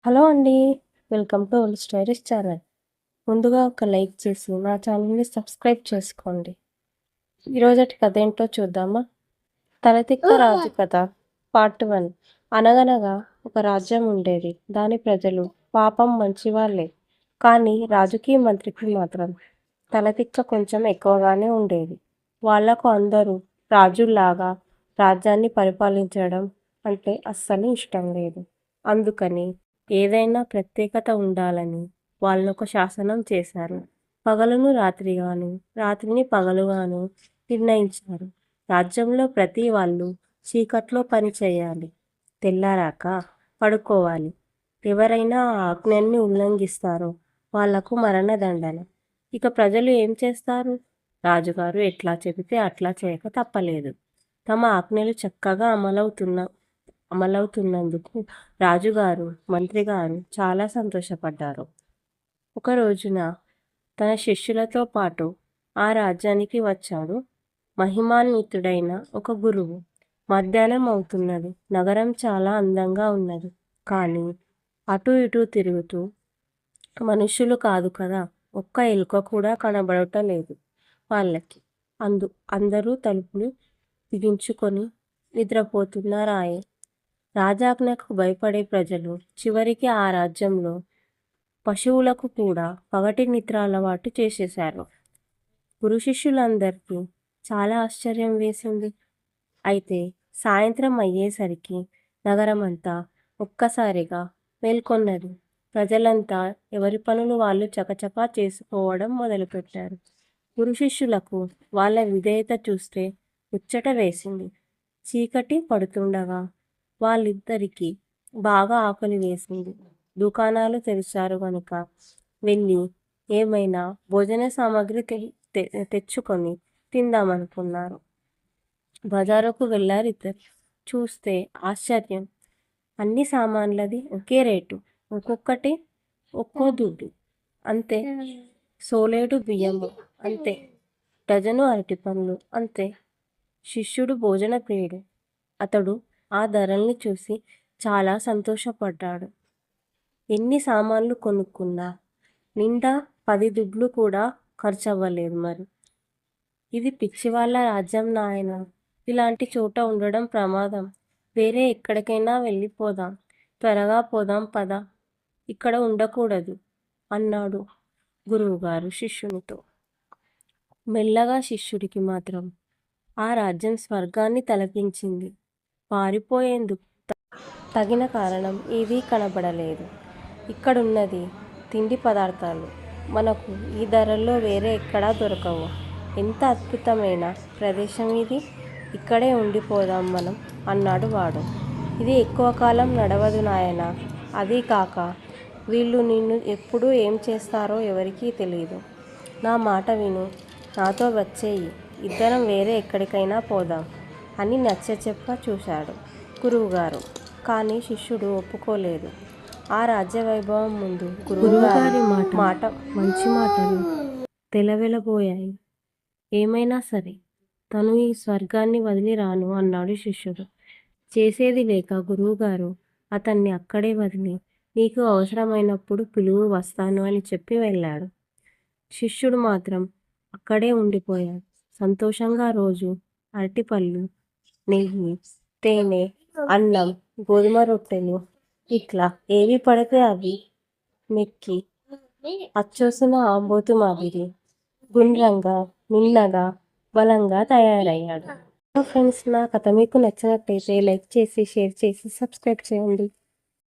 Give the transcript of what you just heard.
Hello అండి. Welcome to old stories channel. ముందుగా ఒక లైక్ చేసి నా ఛానల్ని సబ్స్క్రైబ్ చేసుకోండి. ఈరోజటి కథ ఏంటో చూద్దామా? తలతిక్క రాజు కథ పార్ట్ 1. అనగనగా ఒక రాజ్యం ఉండేది. దాని ప్రజలు పాపం మంచివాళ్లే. కానీ రాజుకి మంత్రికి మాత్రం తలతిక్క కొంచెం ఎక్కువగానే ఉండేది. వాళ్లకు అందరూ రాజుల్లాగా రాజ్యాన్ని పరిపాలించడం అంటే అస్సలు ఇష్టం లేదు. అందుకని ఏదైనా ప్రత్యేకత ఉండాలని వాళ్ళొక శాసనం చేశారు. పగలును రాత్రిగాను, రాత్రిని పగలుగాను నిర్ణయించారు. రాజ్యంలో ప్రతి వాళ్ళు చీకట్లో పని చేయాలి. తెల్లారాక పడుకోవాలి. ఎవరైనా ఆ ఆజ్ఞల్ని ఉల్లంఘిస్తారో వాళ్లకు మరణదండన. ఇక ప్రజలు ఏం చేస్తారు? రాజుగారు ఎట్లా చెబితే అట్లా చేయక తప్పలేదు. తమ ఆజ్ఞలు చక్కగా అమలవుతున్నందుకు రాజుగారు, మంత్రిగారు చాలా సంతోషపడ్డారు. ఒక రోజున తన శిష్యులతో పాటు ఆ రాజ్యానికి వచ్చాడు మహిమాన్వితుడైన ఒక గురువు. మధ్యాహ్నం అవుతున్నది. నగరం చాలా అందంగా ఉన్నది. కానీ అటు ఇటు తిరుగుతూ మనుష్యులు కాదు కదా, ఒక్క ఎలుక కూడా కనబడటం లేదు వాళ్ళకి. అందరూ తలుపులు బిగించుకొని నిద్రపోతున్నారాయే. రాజాజ్ఞకు భయపడే ప్రజలు చివరికి ఆ రాజ్యంలో పశువులకు కూడా పగటి నిద్ర అలవాటు చేసేశారు. గురు శిష్యులందరికీ చాలా ఆశ్చర్యం వేసింది. అయితే సాయంత్రం అయ్యేసరికి నగరమంతా ఒక్కసారిగా మేల్కొన్నది. ప్రజలంతా ఎవరి పనులు వాళ్ళు చకచకా చేసుకోవడం మొదలుపెట్టారు. గురు శిష్యులకు వాళ్ళ విధేయత చూస్తే ముచ్చట వేసింది. చీకటి పడుతుండగా వాళ్ళిద్దరికీ బాగా ఆకలి వేసింది. దుకాణాలు తెరిచారు గనుక వెళ్ళి ఏమైనా భోజన సామాగ్రి తెచ్చుకొని తిందామనుకున్నారు. బజారుకు వెళ్ళారిద్దరు. చూస్తే ఆశ్చర్యం. అన్ని సామాన్లది ఒకే రేటు. ఒక్కొక్కటి ఒక్కో దుడ్డు. అంతే. సోలేడు బియ్యము అంతే. డజను అరటిపండ్లు అంతే. శిష్యుడు భోజన ప్రియుడు. అతడు ఆ ధరల్ని చూసి చాలా సంతోషపడ్డాడు. ఎన్ని సామాన్లు కొనుక్కున్నా నిండా 10 దుడ్లు కూడా ఖర్చవ్వలేదు. మరి ఇది పిచ్చివాళ్ళ రాజ్యం నాయన. ఇలాంటి చోట ఉండడం ప్రమాదం. వేరే ఎక్కడికైనా వెళ్ళిపోదాం. త్వరగా పోదాం పద, ఇక్కడ ఉండకూడదు అన్నాడు గురువుగారు శిష్యునితో. మెల్లగా శిష్యుడికి మాత్రం ఆ రాజ్యం స్వర్గాన్ని తలపించింది. పారిపోయేందుకు తగిన కారణం ఏదీ కనబడలేదు. ఇక్కడున్నది తిండి పదార్థాలు మనకు ఈ ధరల్లో వేరే ఎక్కడా దొరకవు. ఎంత అద్భుతమైన ప్రదేశం ఇది. ఇక్కడే ఉండిపోదాం మనం అన్నాడు వాడు. ఇది ఎక్కువ కాలం నడవదు నాయనా. అదీ కాక వీళ్ళు నిన్ను ఎప్పుడు ఏం చేస్తారో ఎవరికీ తెలియదు. నా మాట విను, నాతో వచ్చేయి. ఇద్దరం వేరే ఎక్కడికైనా పోదాం అని నచ్చచెప్ప చూశాడు గురువుగారు. కానీ శిష్యుడు ఒప్పుకోలేదు. ఆ రాజ్య వైభవం ముందు గురువుగారి మాట మంచి మాటలు తెలవెలబోయాయి. ఏమైనా సరే తను ఈ స్వర్గాన్ని వదిలి రాను అన్నాడు శిష్యుడు. చేసేది లేక గురువుగారు అతన్ని అక్కడే వదిలి, నీకు అవసరమైనప్పుడు పిలువు, వస్తాను అని చెప్పి వెళ్ళాడు. శిష్యుడు మాత్రం అక్కడే ఉండిపోయాడు. సంతోషంగా రోజు అరటిపళ్ళు, నెయ్యి, తేనె, అన్నం, గోధుమ రొట్టెలు ఇట్లా ఏవి పడితే అవి మెక్కి అచ్చోసిన ఆంబోతు మాదిరి గుండ్రంగా, మిన్నగా, బలంగా తయారయ్యాడు. ఫ్రెండ్స్, నా కథ మీకు నచ్చినట్లయితే లైక్ చేసి, షేర్ చేసి, సబ్స్క్రైబ్ చేయండి.